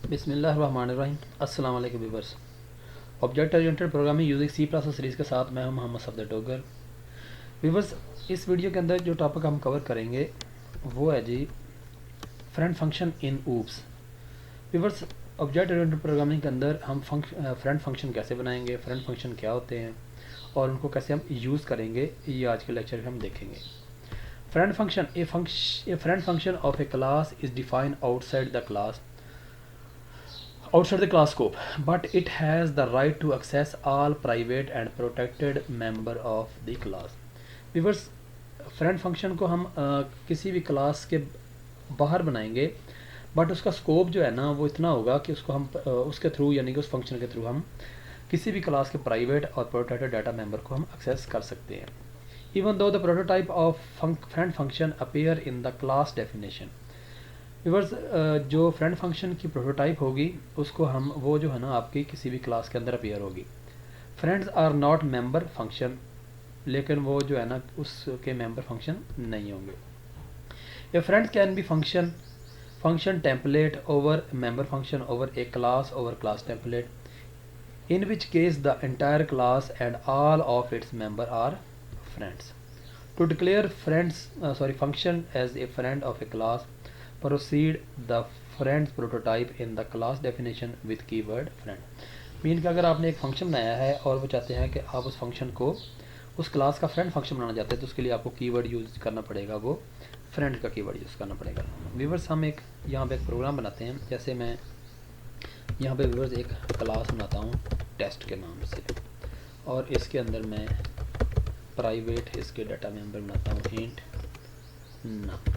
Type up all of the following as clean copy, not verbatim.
बिस्मिल्लाहिर्रहमानिर्रहीम। अस्सलाम वालेकुम viewers. Object oriented programming using C plus series के साथ मैं हूं मोहम्मद सफदर डोगर। व्यूअर्स, इस वीडियो के अंदर जो टॉपिक हम कवर करेंगे वो है जी friend function in OOPs. Viewers, object oriented programming के अंदर हम फ्रेंड फंक्शन कैसे बनाएंगे, फ्रेंड फंक्शन क्या होते हैं और उनको कैसे हम यूज़ करेंगे, ये आज के लेक्चर में हम देखेंगे। Friend function A friend function of A class is defined outside the class outside the class scope, but it has the right to access all private and protected member of the class. Viewers, friend function को हम किसी भी class के बाहर बनाएंगे, but उसका scope जो है ना वो इतना होगा कि उसको हम उसके थ्रू यानी कि उस फंक्शन के थ्रू हम किसी भी क्लास के प्राइवेट और प्रोटेक्टेड डाटा मेंबर को हम एक्सेस कर सकते हैं। Even though the prototype of friend function appear in the class definition. Viewers, जो फ्रेंड फंक्शन की प्रोटोटाइप होगी उसको हम वो जो है ना आपकी किसी भी क्लास के अंदर अपीयर होगी। Friends are not member function, लेकिन वो जो है ना उसके मेंबर फंक्शन नहीं होंगे। ए friend can be function template over member function over A class over class template, in which case the entire class and all of its members are friends. To declare function as a friend of a class, proceed the friends prototype in the class definition with keyword friend. Mean कि अगर आपने एक function बनाया है और वो चाहते हैं कि आप उस फंक्शन को उस क्लास का फ्रेंड फंक्शन बनाना चाहते हैं तो उसके लिए आपको कीवर्ड यूज़ करना पड़ेगा, वो फ्रेंड का कीवर्ड यूज़ करना पड़ेगा। व्यूअर्स, हम एक यहाँ पे एक प्रोग्राम बनाते हैं। जैसे मैं यहाँ पे व्यूअर्स एक क्लास बनाता हूँ टेस्ट के नाम से, और इसके अंदर मैं प्राइवेट इसके डाटा मेंबर बनाता हूँ इंट नाम,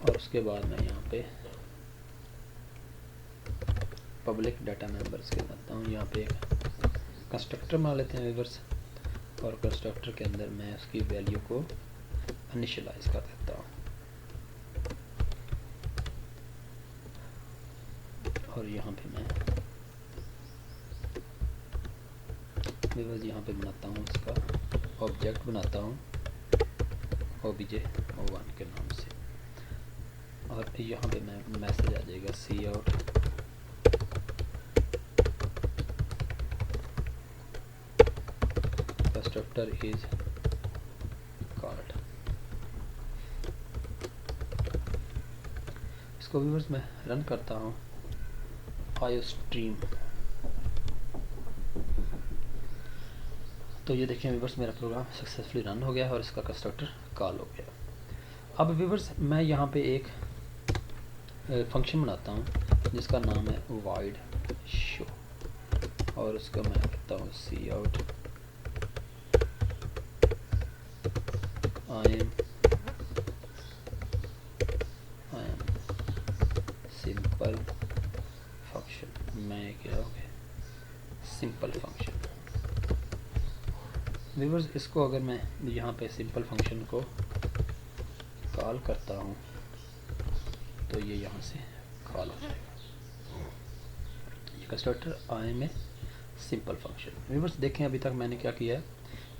और उसके बाद मैं यहाँ पे पब्लिक डाटा मेंबर्स के बनाता हूँ। यहाँ पे एक कंस्ट्रक्टर बना लेते हैं व्यूअर्स, और कंस्ट्रक्टर के अंदर मैं उसकी वैल्यू को इनिशियलाइज कर देता हूँ, और यहाँ पे मैं व्यूअर्स यहाँ पे बनाता हूँ इसका ऑब्जेक्ट बनाता हूँ obj1 के नाम से, और यहाँ पे मैं मैसेज आ जाएगा सी आउट कंस्ट्रक्टर इज कॉल्ड। इसको व्यूअर्स मैं रन करता हूँ आयो स्ट्रीम, तो ये देखें व्यूअर्स मेरा प्रोग्राम सक्सेसफुली रन हो गया है और इसका कंस्ट्रक्टर कॉल हो गया। अब व्यूअर्स मैं यहाँ पे एक फंक्शन बनाता हूँ जिसका नाम है वाइड शो, और उसका मैं कहता हूँ cout I am simple function. मैं क्या हो गया सिंपल फंक्शन। व्यूअर्स, इसको अगर मैं यहाँ पे सिंपल फंक्शन को कॉल करता हूँ तो ये यहाँ से कॉल हो जाएगा। ये कंस्ट्रक्टर आई में सिंपल फंक्शन। व्यूअर्स देखें, अभी तक मैंने क्या किया है,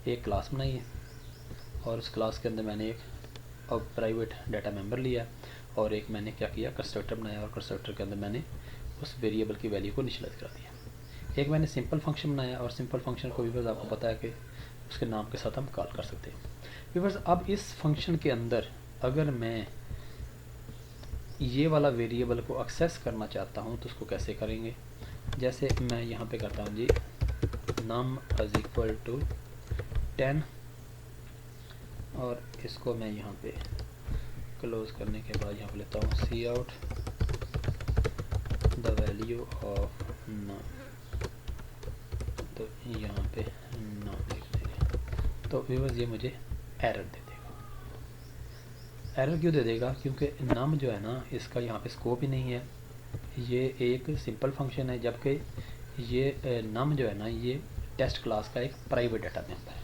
एक क्लास बनाई है और उस क्लास के अंदर मैंने एक प्राइवेट डाटा मेंबर लिया, और एक मैंने क्या किया कंस्ट्रक्टर बनाया, और कंस्ट्रक्टर के अंदर मैंने उस वेरिएबल की वैल्यू को इनिशियलाइज करा दिया। एक मैंने सिंपल फंक्शन बनाया, और सिंपल फंक्शन को व्यूअर्स आपको पता है कि उसके नाम के साथ हम कॉल कर सकते हैं। व्यूअर्स, अब इस फंक्शन के अंदर अगर मैं ये वाला वेरिएबल को एक्सेस करना चाहता हूँ तो उसको कैसे करेंगे। जैसे मैं यहाँ पे करता हूँ जी num इज इक्वल टू 10, और इसको मैं यहाँ पे क्लोज करने के बाद यहाँ पे लेता हूँ cout the value of num, तो यहाँ पे num लिख देंगे। तो व्यूअर्स ये मुझे एरर दे देगा। एरर क्यों दे देगा? क्योंकि नम जो है ना इसका यहाँ पे स्कोप ही नहीं है, ये एक सिंपल फंक्शन है, जबकि ये नम जो है ना ये टेस्ट क्लास का एक प्राइवेट डाटा मेंबर है।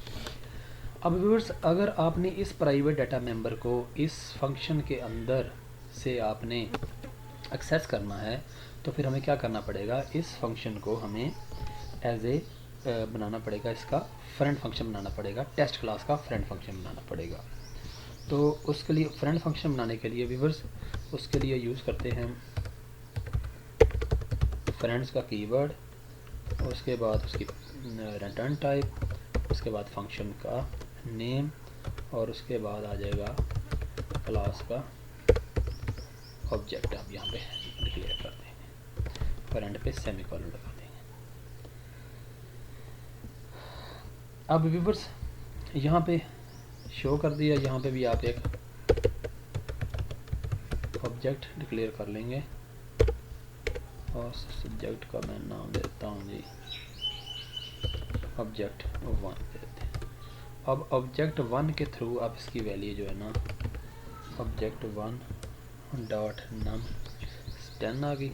अब व्यूअर्स, अगर आपने इस प्राइवेट डाटा मेंबर को इस फंक्शन के अंदर से आपने एक्सेस करना है तो फिर हमें क्या करना पड़ेगा, इस फंक्शन को हमें एज ए बनाना पड़ेगा, इसका फ्रेंड फंक्शन बनाना पड़ेगा, टेस्ट क्लास का फ्रेंड फंक्शन बनाना पड़ेगा। तो उसके लिए फ्रेंड फंक्शन बनाने के लिए व्यूअर्स उसके लिए यूज़ करते हैं फ्रेंड्स का कीवर्ड, उसके बाद उसकी रिटर्न टाइप, उसके बाद फंक्शन का नेम, और उसके बाद आ जाएगा क्लास का ऑब्जेक्ट। आप यहाँ पे डिक्लेयर कर देंगे और एंड पे सेमीकोलन लगा देंगे। अब व्यूअर्स यहाँ पे शो कर दिया, यहाँ पे भी आप एक ऑब्जेक्ट डिक्लेयर कर लेंगे और सब्जेक्ट का मैं नाम देता हूँ जी ऑब्जेक्ट 1 देते हैं। अब ऑब्जेक्ट 1 के थ्रू आप इसकी वैल्यू जो है ना ऑब्जेक्ट 1 डॉट नम 10 आ गई,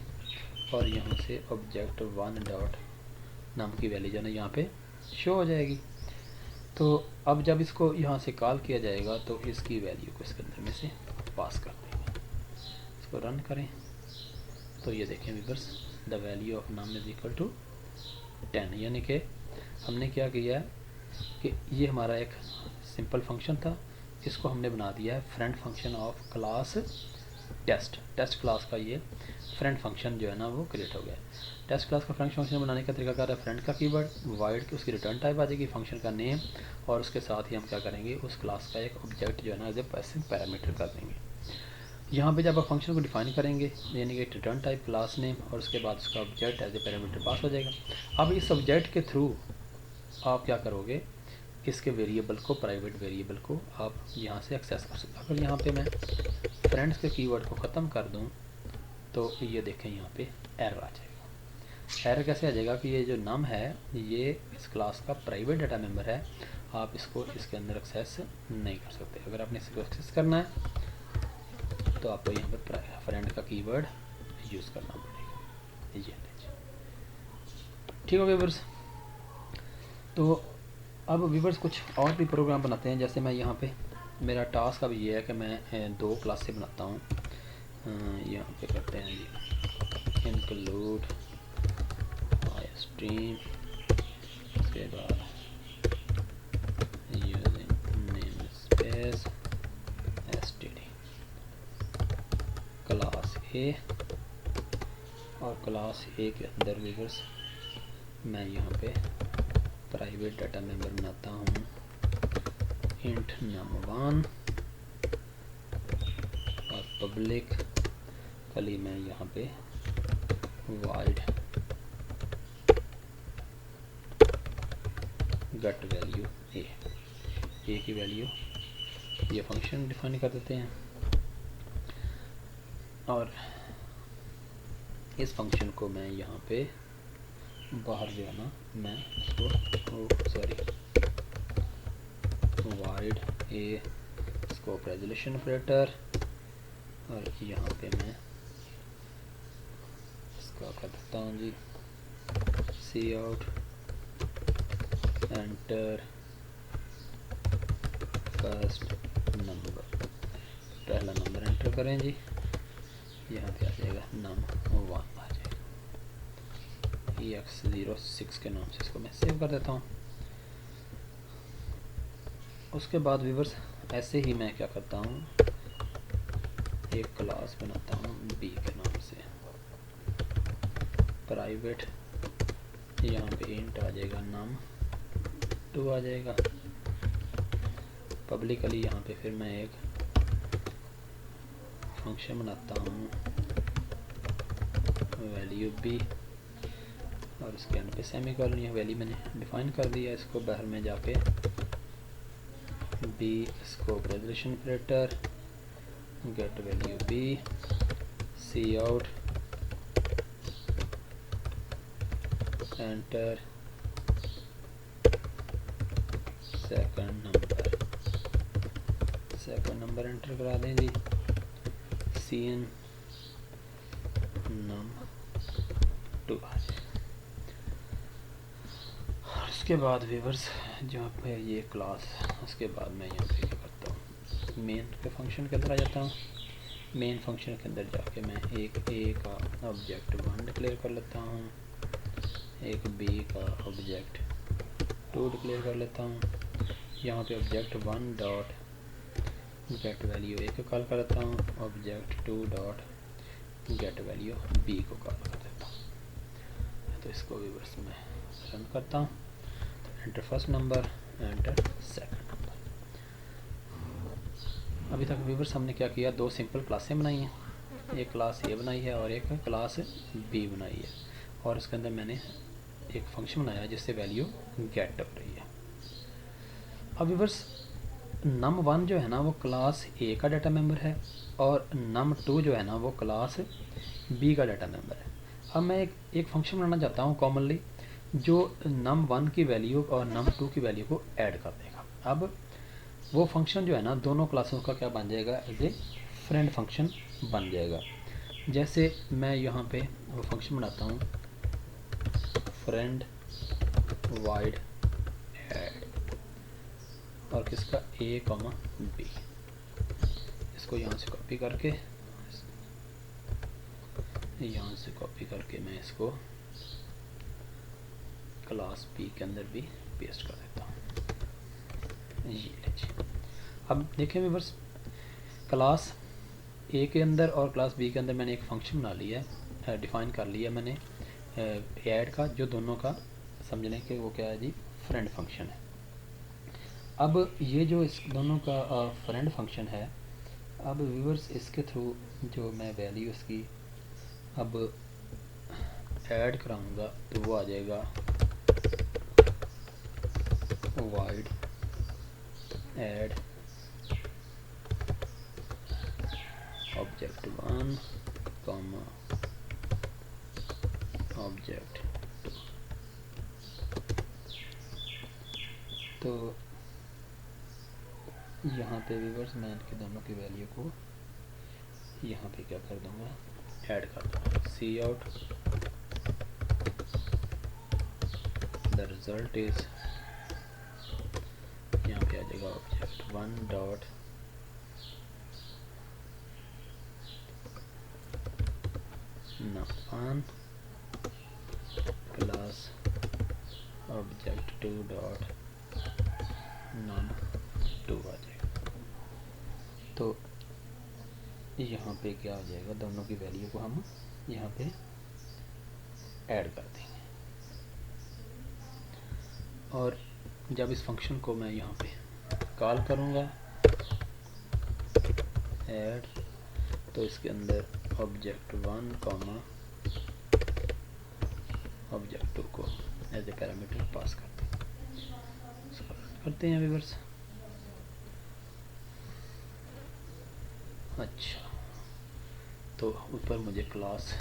और यहाँ से ऑब्जेक्ट 1 डॉट नम की वैल्यू जो है ना यहाँ पे शो हो जाएगी। तो अब जब इसको यहाँ से कॉल किया जाएगा तो इसकी वैल्यू को इसके अंदर में से पास कर देंगे। इसको रन करें तो ये देखें viewers, the value of num is equal to 10, यानी कि हमने क्या किया है कि ये हमारा एक सिंपल फंक्शन था, इसको हमने बना दिया है friend function of class test class का ये फ्रेंड फंक्शन जो है ना वो क्रिएट हो गया। टेस्ट क्लास का फ्रेंड फंक्शन बनाने का तरीका क्या है, फ्रेंड का कीवर्ड, वाइड की उसकी रिटर्न टाइप आ जाएगी, फंक्शन का नेम, और उसके साथ ही हम क्या करेंगे उस क्लास का एक ऑब्जेक्ट जो है ना एज ए पैरामीटर कर देंगे। यहाँ पे जब आप फंक्शन को डिफाइन करेंगे यानी कि रिटर्न टाइप, क्लास नेम, और उसके बाद उसका object as a parameter pass हो जाएगा। अब इस ऑब्जेक्ट के थ्रू आप क्या करोगे, इसके वेरिएबल को, प्राइवेट वेरिएबल को आप यहाँ से एक्सेस कर सकते। अगर यहाँ पे मैं फ्रेंड्स के कीवर्ड को ख़त्म कर दूँ तो ये देखें यहाँ पे एरर आ जाएगा। एरर कैसे आ जाएगा कि ये जो नम है ये इस क्लास का प्राइवेट डाटा मेंबर है, आप इसको इसके अंदर एक्सेस नहीं कर सकते। अगर आपने इसको एक्सेस करना है तो आपको यहाँ पर फ्रेंड का कीवर्ड यूज़ करना पड़ेगा। ये ठीक हो व्यूअर्स। तो अब व्यूअर्स कुछ और भी प्रोग्राम बनाते हैं। जैसे मैं यहाँ पे मेरा टास्क अब ये है कि मैं 2 क्लास से बनाता हूँ। यहाँ पे करते हैं जी इंक्लूड स्ट्रीम, उसके बाद using name space STD class ए, और क्लास ए के अंदर व्यूअर्स मैं यहाँ पे प्राइवेट डाटा मेंबर बनाता हूँ इंट num1, और पब्लिक कली मैं यहाँ पे वाइड गेट वैल्यू ए की वैल्यू ये फंक्शन डिफाइन कर देते हैं, और इस फंक्शन को मैं यहाँ पे बाहर जो है ना मैं इसको वाइड ए स्कोप रेजोल्यूशन ऑपरेटर, और यहाँ पे मैं इसका कर देता हूँ जी सी आउट एंटर फर्स्ट नंबर, पहला नंबर एंटर करें जी, यहाँ पे आ जाएगा num1 आ जाएगा। ex06 के नाम से इसको मैं सेव कर देता हूँ। उसके बाद व्यूअर्स ऐसे ही मैं क्या करता हूँ, एक क्लास बनाता हूँ b के नाम से, प्राइवेट यहाँ पे इंट आ जाएगा num2 आ जाएगा, पब्लिकली यहाँ पे फिर मैं एक फंक्शन बनाता हूँ वैल्यू b, और उसके अंदर पे सेमीकोलन, यह वैल्यू मैंने डिफाइन कर दिया। इसको बाहर में जाके b scope resolution operator get value b cout enter second number enter करा दें जी, cn num2 आ जाए। उसके बाद व्यूअर्स जहाँ पे ये क्लास, उसके बाद मैं यहाँ पे क्या करता हूँ मेन के फंक्शन के अंदर आ जाता हूँ। मेन फंक्शन के अंदर जाके मैं एक a का ऑब्जेक्ट 1 डिक्लेयर कर लेता हूँ, एक b का ऑब्जेक्ट 2 डिक्लेयर कर लेता हूँ। यहाँ पे object 1 dot get value A को कॉल करता हूँ, object two dot get value B को कॉल कर देता हूँ। तो इसको व्यूअर्स में रन करता हूँ, तो enter first number, enter second number. अभी तक व्यूअर्स हमने क्या किया, दो सिंपल क्लासें बनाई हैं, एक क्लास ए बनाई है और एक क्लास बी बनाई है, और उसके अंदर मैंने एक फंक्शन बनाया जिससे वैल्यू गेट हो रही है। अब व्यूअर्स num1 जो है ना वो क्लास ए का डाटा मेंबर है, और num2 जो है ना वो क्लास बी का डाटा मेंबर है। अब मैं एक फंक्शन बनाना चाहता हूँ कॉमनली, जो num1 की वैल्यू और num2 की वैल्यू को ऐड कर देगा। अब वो फंक्शन जो है ना दोनों क्लासों का क्या बन जाएगा, एज ए फ्रेंड फंक्शन बन जाएगा। जैसे मैं यहाँ पे वो फंक्शन बनाता हूँ, फ्रेंड वाइड ऐड, और किसका, ए कॉमा बी। इसको यहाँ से कॉपी करके, यहाँ से कॉपी करके मैं इसको क्लास बी के अंदर भी पेस्ट कर देता हूँ। ये लीजिए, अब देखें व्यूअर्स, क्लास ए के अंदर और क्लास बी के अंदर मैंने एक फंक्शन बना लिया है, डिफ़ाइन कर लिया मैंने ऐड का, जो दोनों का समझ लें कि वो क्या है जी, फ्रेंड फंक्शन है। अब ये जो इस दोनों का फ्रेंड फंक्शन है, अब व्यूअर्स इसके थ्रू जो मैं वैल्यू इसकी अब ऐड कराऊंगा तो वो आ जाएगा wide add object 1 comma object 2। तो यहाँ पे व्यूअर्स मैं इनके दोनों की वैल्यू को यहाँ पे क्या कर दूँगा, ऐड कर दूँगा। सी आउट द रिजल्ट इज, यहाँ पे आ जाएगा object 1 dot num1 plus object 2 dot num2 आ जाएगा। तो यहाँ पे क्या आ जाएगा, दोनों की वैल्यू को हम यहाँ पे ऐड कर देंगे, और जब इस फंक्शन को मैं यहाँ पे कॉल करूँगा ऐड, तो इसके अंदर ऑब्जेक्ट 1 कॉमा ऑब्जेक्ट 2 को एज ए पैरामीटर पास करते हैं व्यूअर्स। अच्छा, तो ऊपर मुझे क्लास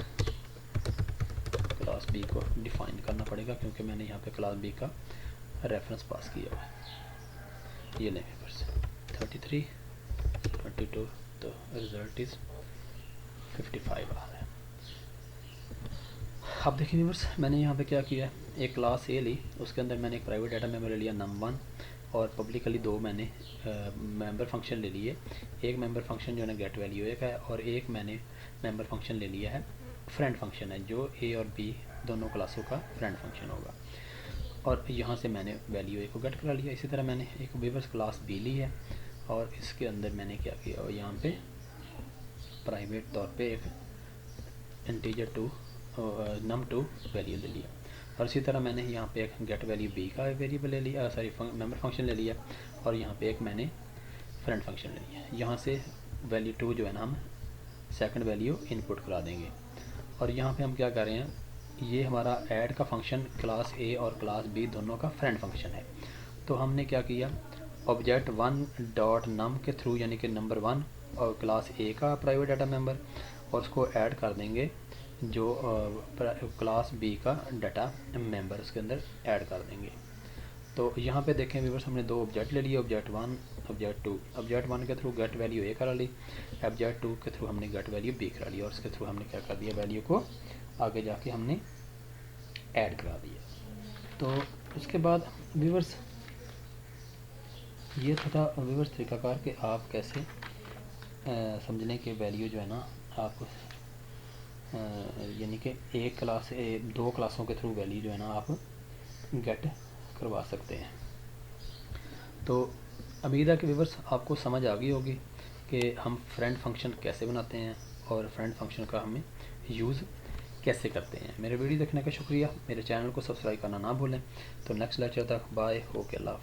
बी को डिफाइन करना पड़ेगा, क्योंकि मैंने यहाँ पे क्लास बी का रेफरेंस पास किया हुआ है। ये लें व्यूअर्स 33 22, तो रिजल्ट इज़ 55 आ रहा है। अब देखिए व्यूअर्स, मैंने यहाँ पे क्या किया, एक क्लास ए ली, उसके अंदर मैंने एक प्राइवेट डाटा मेंबर ले लिया num1, और पब्लिकली दो मैंने मेंबर फंक्शन ले लिए। एक मेंबर फंक्शन जो है गेट वैल्यू एक है, और एक मैंने मेंबर फंक्शन ले लिया है फ्रेंड फंक्शन है, जो ए और बी दोनों क्लासों का फ्रेंड फंक्शन होगा, और यहाँ से मैंने वैल्यू ए को गेट करा लिया। इसी तरह मैंने एक व्यूअर्स क्लास बी ली है, और इसके अंदर मैंने क्या किया, और यहाँ पे प्राइवेट तौर पे एक इंटीजर num2 वैल्यू ले लिया, और इसी तरह मैंने यहाँ पे एक गेट वैल्यू बी का वेरिएबल ले लिया, सॉरी मेंबर फंक्शन ले लिया, और यहाँ पे एक मैंने फ्रेंड फंक्शन ले लिया। यहाँ से वैल्यू 2 जो है ना हम सेकंड वैल्यू इनपुट करा देंगे, और यहाँ पे हम क्या कर रहे हैं, ये हमारा ऐड का फंक्शन क्लास ए और क्लास बी दोनों का फ्रेंड फंक्शन है। तो हमने क्या किया, ऑब्जेक्ट 1 डॉट नम के थ्रू, यानी कि नंबर 1 और क्लास ए का प्राइवेट डाटा मेंबर, और उसको ऐड कर देंगे जो क्लास बी का डाटा मेंबर, उसके अंदर ऐड कर देंगे। तो यहाँ पे देखें व्यूअर्स, हमने दो ऑब्जेक्ट ले लिए, ऑब्जेक्ट 1 ऑब्जेक्ट 2। ऑब्जेक्ट 1 के थ्रू गेट वैल्यू ए करा ली, ऑब्जेक्ट 2 के थ्रू हमने गेट वैल्यू बी करा ली, और उसके थ्रू हमने क्या कर दिया, वैल्यू को आगे जाके हमने ऐड करा दिया। तो उसके बाद व्यूअर्स ये था व्यूअर्स तरीकाकार कि आप कैसे समझने के वैल्यू जो है ना आप यानी कि एक क्लास दो क्लासों के थ्रू वैल्यू जो है ना आप गेट करवा सकते हैं। तो उम्मीद है कि व्यूअर्स आपको समझ आ गई होगी। कि हम फ्रेंड फंक्शन कैसे बनाते हैं और फ्रेंड फंक्शन का हमें यूज़ कैसे करते हैं। मेरे वीडियो देखने का शुक्रिया। मेरे चैनल को सब्सक्राइब करना ना भूलें। तो नेक्स्ट लेक्चर तक बाय, ओके, अल्लाह हाफ़िज़।